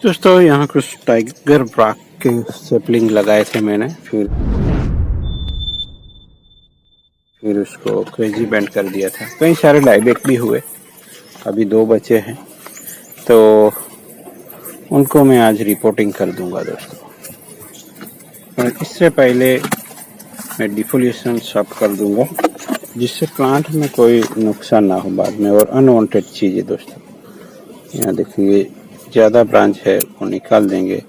दोस्तों यहाँ कुछ टाइगर ब्राक के सेपलिंग लगाए थे मैंने, फिर उसको क्रेजी बेंड कर दिया था। कई सारे डाईबैक भी हुए, अभी 2 बचे हैं, तो उनको मैं आज रिपोर्टिंग कर दूंगा दोस्तों। और इससे पहले मैं डिफोलिएशन सब कर दूंगा, जिससे प्लांट में कोई नुकसान ना हो बाद में। और अनवांटेड चीज़ें दोस्तों, यहाँ देखिए ज़्यादा ब्रांच है वो निकाल देंगे,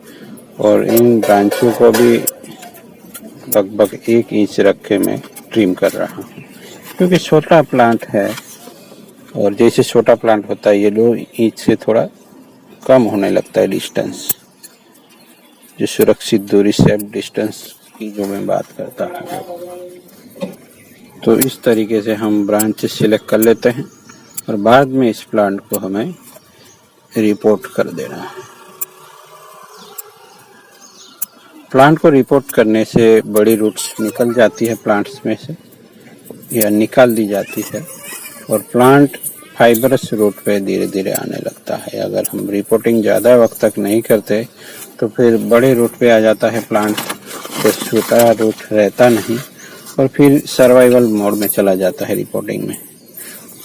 और इन ब्रांचों को भी लगभग 1 इंच रख के मैं ट्रिम कर रहा हूँ, क्योंकि छोटा प्लांट है और जैसे छोटा प्लांट होता है ये 2 इंच से थोड़ा कम होने लगता है डिस्टेंस, जो सुरक्षित दूरी सेफ डिस्टेंस की जो मैं बात करता हूँ। तो इस तरीके से हम ब्रांच सिलेक्ट कर लेते हैं और बाद में इस प्लांट को हमें रिपोर्ट कर देना है। प्लांट को रिपोर्ट करने से बड़ी रूट्स निकल जाती है प्लांट्स में से, या निकाल दी जाती है, और प्लांट फाइबरस रूट पे धीरे धीरे आने लगता है। अगर हम रिपोर्टिंग ज़्यादा वक्त तक नहीं करते तो फिर बड़े रूट पे आ जाता है प्लांट, तो छोटा रूट रहता नहीं और फिर सर्वाइवल मोड में चला जाता है रिपोर्टिंग में।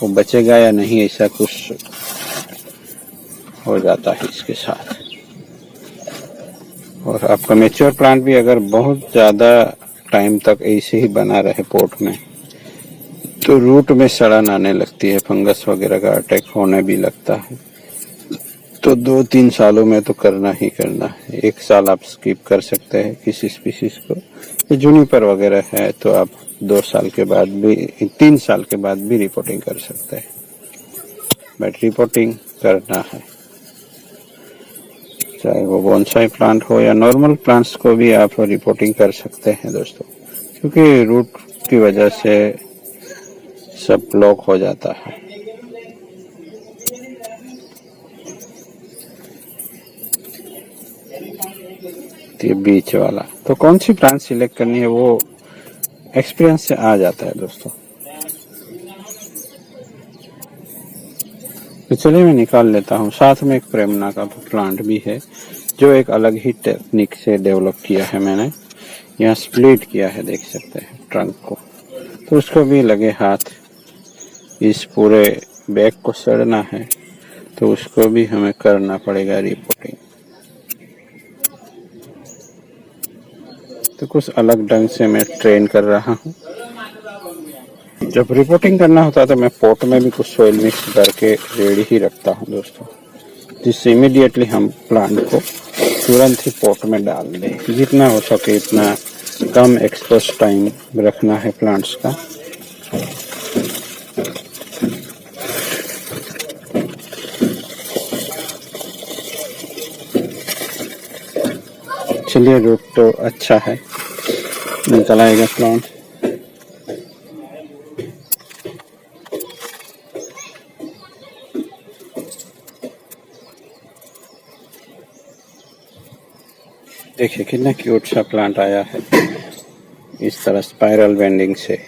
वो बचेगा या नहीं, ऐसा कुछ हो जाता है इसके साथ। और आपका मैच्योर प्लांट भी अगर बहुत ज़्यादा टाइम तक ऐसे ही बना रहे पोट में, तो रूट में सड़न आने लगती है, फंगस वगैरह का अटैक होने भी लगता है। तो 2-3 सालों में तो करना ही करना है। 1 साल आप स्किप कर सकते हैं किसी स्पीशीज को। जूनिपर वगैरह है तो आप 2 साल के बाद भी, 3 साल के बाद भी रिपोर्टिंग कर सकते हैं, बट रिपोर्टिंग करना है। चाहे वो बोनसाई प्लांट हो या नॉर्मल प्लांट्स को भी आप रिपोर्टिंग कर सकते हैं दोस्तों, क्योंकि रूट की वजह से सब ब्लॉक हो जाता है। ये बीच वाला, तो कौन सी प्लांट सिलेक्ट करनी है वो एक्सपीरियंस से आ जाता है दोस्तों। तो चलिए मैं निकाल लेता हूँ। साथ में एक प्रेमना का प्लांट भी है, जो एक अलग ही टेक्निक से डेवलप किया है मैंने। यहाँ स्प्लिट किया है, देख सकते हैं ट्रंक को, तो उसको भी लगे हाथ इस पूरे बैग को सड़ना है, तो उसको भी हमें करना पड़ेगा रिपोर्टिंग। तो कुछ अलग ढंग से मैं ट्रेन कर रहा हूँ। जब रिपोर्टिंग करना होता है तो मैं पॉट में भी कुछ सोइल मिक्स करके रेडी ही रखता हूँ दोस्तों, जिससे इमीडिएटली हम प्लांट को तुरंत ही पॉट में डाल दें। जितना हो सके इतना कम एक्सपोज टाइम रखना है प्लांट्स का। चलिए रूट तो अच्छा है, निकल आएगा प्लांट। देखिए कितना क्यूट सा प्लांट आया है इस तरह स्पाइरल बेंडिंग से,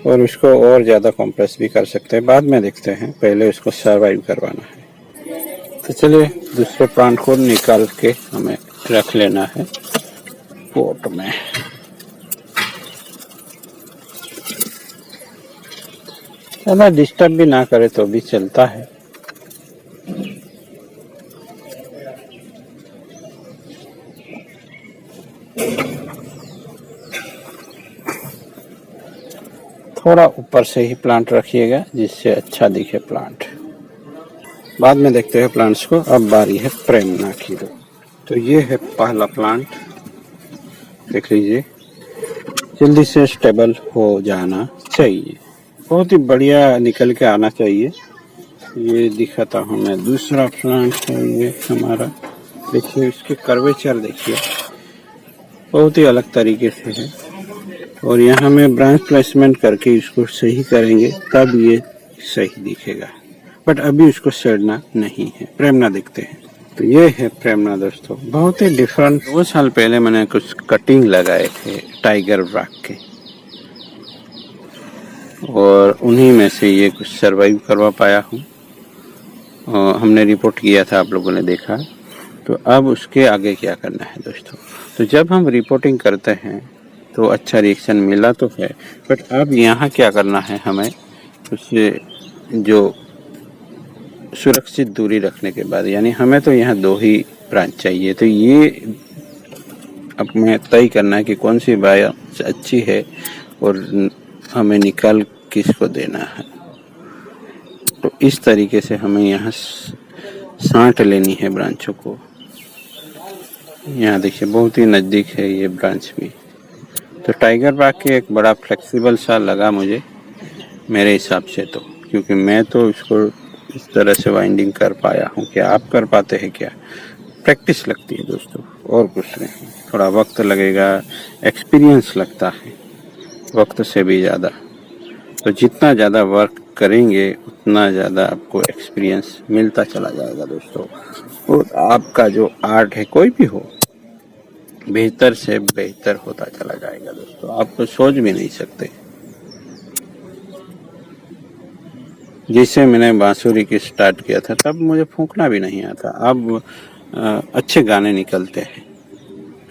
और उसको और ज़्यादा कॉम्प्रेस भी कर सकते हैं, बाद में देखते हैं, पहले उसको सर्वाइव करवाना है। तो चलिए दूसरे प्लांट को निकाल के हमें रख लेना है पॉट में। ज़्यादा डिस्टर्ब भी ना करे तो भी चलता है। थोड़ा ऊपर से ही प्लांट रखिएगा जिससे अच्छा दिखे प्लांट। बाद में देखते हैं प्लांट्स को। अब बारी है प्रेमना की। तो ये है पहला प्लांट, देख लीजिए, जल्दी से स्टेबल हो जाना चाहिए, बहुत ही बढ़िया निकल के आना चाहिए। ये दिखाता हूँ मैं। दूसरा प्लांट है ये हमारा, देखिए इसके कर्वेचर देखिए, बहुत ही अलग तरीके से है। और यहाँ में ब्रांच प्लेसमेंट करके इसको सही करेंगे तब ये सही दिखेगा, बट अभी उसको सड़ना नहीं है। प्रेमना देखते हैं। तो ये है प्रेमना दोस्तों, बहुत ही डिफरेंट। 2 साल पहले मैंने कुछ कटिंग लगाए थे टाइगर ब्राक के, और उन्हीं में से ये कुछ सरवाइव करवा पाया हूँ। हमने रिपोर्ट किया था, आप लोगों ने देखा। तो अब उसके आगे क्या करना है दोस्तों। तो जब हम रिपोर्टिंग करते हैं तो अच्छा रिएक्शन मिला तो है, बट अब यहाँ क्या करना है हमें, उससे जो सुरक्षित दूरी रखने के बाद, यानी हमें तो यहाँ 2 ही ब्रांच चाहिए, तो ये अब हमें तय करना है कि कौन सी ब्रांच अच्छी है और हमें निकाल किसको देना है। तो इस तरीके से हमें यहाँ साँट लेनी है ब्रांचों को। यहाँ देखिए बहुत ही नज़दीक है ये ब्रांच भी। तो टाइगर बाग के एक बड़ा फ्लेक्सिबल सा लगा मुझे मेरे हिसाब से, तो क्योंकि मैं तो इसको इस तरह से वाइंडिंग कर पाया हूँ। क्या आप कर पाते हैं क्या? प्रैक्टिस लगती है दोस्तों, और कुछ नहीं। थोड़ा वक्त लगेगा, एक्सपीरियंस लगता है वक्त से भी ज़्यादा। तो जितना ज़्यादा वर्क करेंगे उतना ज़्यादा आपको एक्सपीरियंस मिलता चला जाएगा दोस्तों। और आपका जो आर्ट है कोई भी हो, बेहतर से बेहतर होता चला जाएगा दोस्तों। आप तो सोच भी नहीं सकते। जैसे मैंने बांसुरी की स्टार्ट किया था तब मुझे फूंकना भी नहीं आता, अब अच्छे गाने निकलते हैं,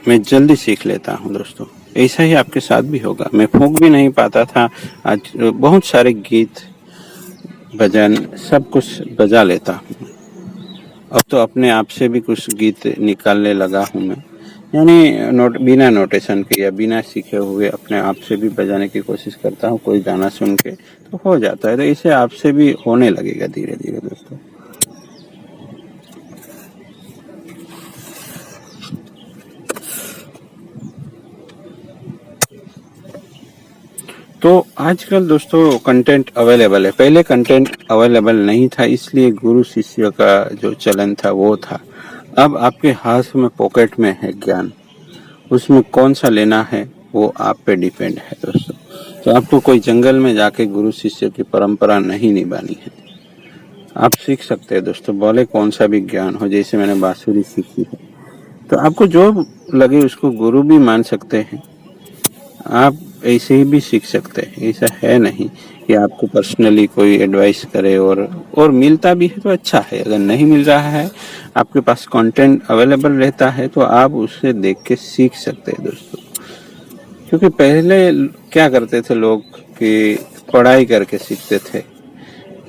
मैं जल्दी सीख लेता हूँ दोस्तों। ऐसा ही आपके साथ भी होगा। मैं फूंक भी नहीं पाता था, आज बहुत सारे गीत भजन सब कुछ बजा लेता हूँ। अब तो अपने आप से भी कुछ गीत निकालने लगा हूँ मैं, यानी बिना नोटेशन के या बिना सीखे हुए अपने आप से भी बजाने की कोशिश करता हूँ। कोई गाना सुन के तो हो जाता है, तो इसे आपसे भी होने लगेगा धीरे धीरे दोस्तों। तो आजकल दोस्तों कंटेंट अवेलेबल है, पहले कंटेंट अवेलेबल नहीं था, इसलिए गुरु शिष्य का जो चलन था वो था। अब आपके हाथ में पॉकेट में है ज्ञान, उसमें कौन सा लेना है वो आप पे डिपेंड है दोस्तों। तो आपको कोई जंगल में जाके गुरु शिष्य की परंपरा नहीं निभानी है, आप सीख सकते हैं दोस्तों, बोले कौन सा भी ज्ञान हो। जैसे मैंने बांसुरी सीखी है, तो आपको जो लगे उसको गुरु भी मान सकते हैं, आप ऐसे ही भी सीख सकते हैं। ऐसा है नहीं कि आपको पर्सनली कोई एडवाइस करे, और मिलता भी है तो अच्छा है। अगर नहीं मिल रहा है, आपके पास कंटेंट अवेलेबल रहता है, तो आप उससे देख के सीख सकते हैं दोस्तों। क्योंकि पहले क्या करते थे लोग कि पढ़ाई करके सीखते थे,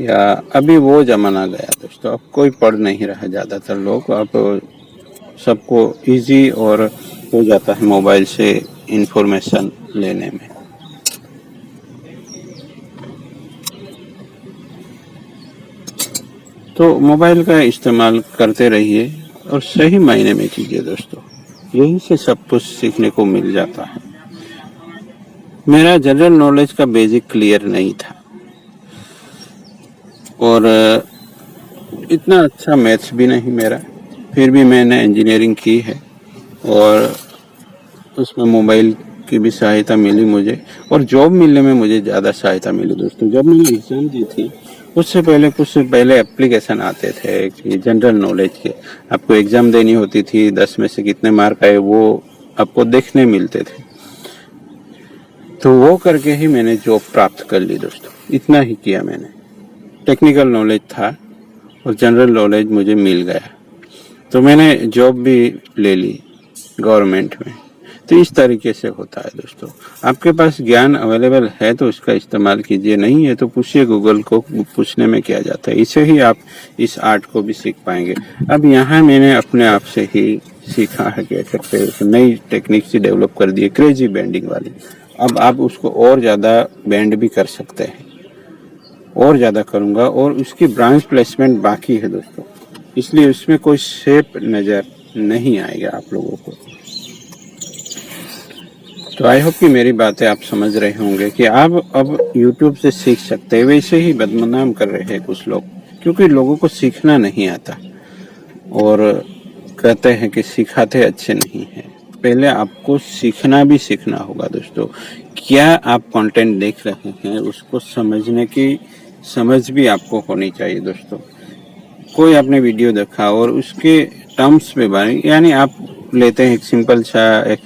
या अभी वो जमाना गया दोस्तों, अब कोई पढ़ नहीं रहा ज़्यादातर लोग। अब सबको इजी और हो जाता है मोबाइल से इंफॉर्मेशन लेने में। तो मोबाइल का इस्तेमाल करते रहिए और सही मायने में कीजिए दोस्तों, यहीं से सब कुछ सीखने को मिल जाता है। मेरा जनरल नॉलेज का बेसिक क्लियर नहीं था, और इतना अच्छा मैथ्स भी नहीं मेरा, फिर भी मैंने इंजीनियरिंग की है, और उसमें मोबाइल की भी सहायता मिली मुझे, और जॉब मिलने में मुझे ज़्यादा सहायता मिली दोस्तों। जब मैंने एग्ज़ाम दी थी उससे पहले कुछ पहले एप्लीकेशन आते थे कि जनरल नॉलेज के, आपको एग्ज़ाम देनी होती थी, 10 में से कितने मार्क आए वो आपको देखने मिलते थे। तो वो करके ही मैंने जॉब प्राप्त कर ली दोस्तों, इतना ही किया मैंने। टेक्निकल नॉलेज था और जनरल नॉलेज मुझे मिल गया, तो मैंने जॉब भी ले ली गवर्नमेंट में। तो इस तरीके से होता है दोस्तों। आपके पास ज्ञान अवेलेबल है तो उसका इस्तेमाल कीजिए, नहीं है तो पूछिए गूगल को, पूछने में क्या जाता है। इसे ही आप इस आर्ट को भी सीख पाएंगे। अब यहाँ मैंने अपने आप से ही सीखा है, कह सकते हैं नई टेक्निक से डेवलप कर दी है, क्रेजी बैंडिंग वाली। अब आप उसको और ज़्यादा बैंड भी कर सकते हैं, और ज़्यादा करूँगा, और उसकी ब्रांच प्लेसमेंट बाकी है दोस्तों, इसलिए उसमें कोई शेप नज़र नहीं आएगा आप लोगों को। तो आई होप कि मेरी बातें आप समझ रहे होंगे कि आप अब YouTube से सीख सकते हैं। वैसे ही बदनाम कर रहे हैं कुछ लोग, क्योंकि लोगों को सीखना नहीं आता और कहते हैं कि सिखाते अच्छे नहीं हैं। पहले आपको सीखना भी सीखना होगा दोस्तों। क्या आप कंटेंट देख रहे हैं उसको समझने की समझ भी आपको होनी चाहिए दोस्तों। कोई आपने वीडियो देखा और उसके टर्म्स में बारे, यानी आप लेते हैं एक सिंपल सा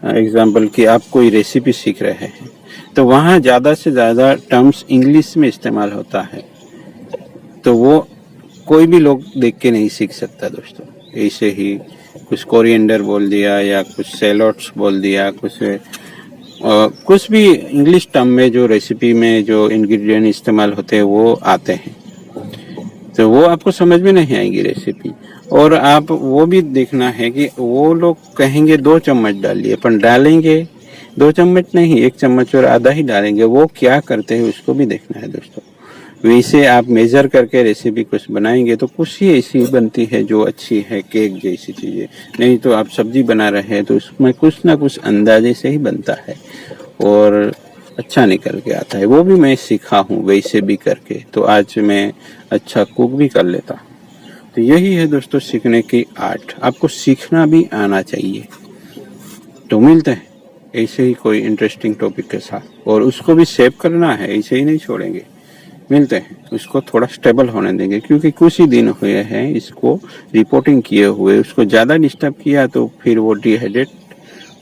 एग्जाम्पल कि आप कोई रेसिपी सीख रहे हैं, तो वहाँ ज़्यादा से ज़्यादा टर्म्स इंग्लिश में इस्तेमाल होता है, तो वो कोई भी लोग देख के नहीं सीख सकता दोस्तों। ऐसे ही कुछ कोरिएंडर बोल दिया या कुछ सैलड्स बोल दिया, कुछ भी इंग्लिश टर्म में जो रेसिपी में जो इंग्रेडिएंट इस्तेमाल होते हैं वो आते हैं, तो वो आपको समझ में नहीं आएगी रेसिपी। और आप वो भी देखना है कि वो लोग कहेंगे 2 चम्मच डालिए, पर डालेंगे 2 चम्मच नहीं, 1 चम्मच और आधा ही डालेंगे। वो क्या करते हैं उसको भी देखना है दोस्तों। वैसे आप मेजर करके रेसिपी कुछ बनाएंगे तो कुछ ही ऐसी बनती है जो अच्छी है, केक जैसी चीजें। नहीं तो आप सब्जी बना रहे हैं तो उसमें कुछ ना कुछ अंदाजे से ही बनता है और अच्छा निकल के आता है। वो भी मैं सीखा हूँ वैसे भी करके, तो आज मैं अच्छा कुक भी कर लेता हूँ। तो यही है दोस्तों सीखने की आर्ट, आपको सीखना भी आना चाहिए। तो मिलते हैं ऐसे ही कोई इंटरेस्टिंग टॉपिक के साथ, और उसको भी सेव करना है, ऐसे ही नहीं छोड़ेंगे। मिलते हैं, उसको थोड़ा स्टेबल होने देंगे, क्योंकि कुछ ही दिन हुए हैं इसको रिपोर्टिंग किए हुए। उसको ज़्यादा डिस्टर्ब किया तो फिर वो डिहाइड्रेट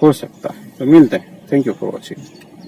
हो सकता है। तो मिलते हैं, थैंक यू फॉर वॉचिंग।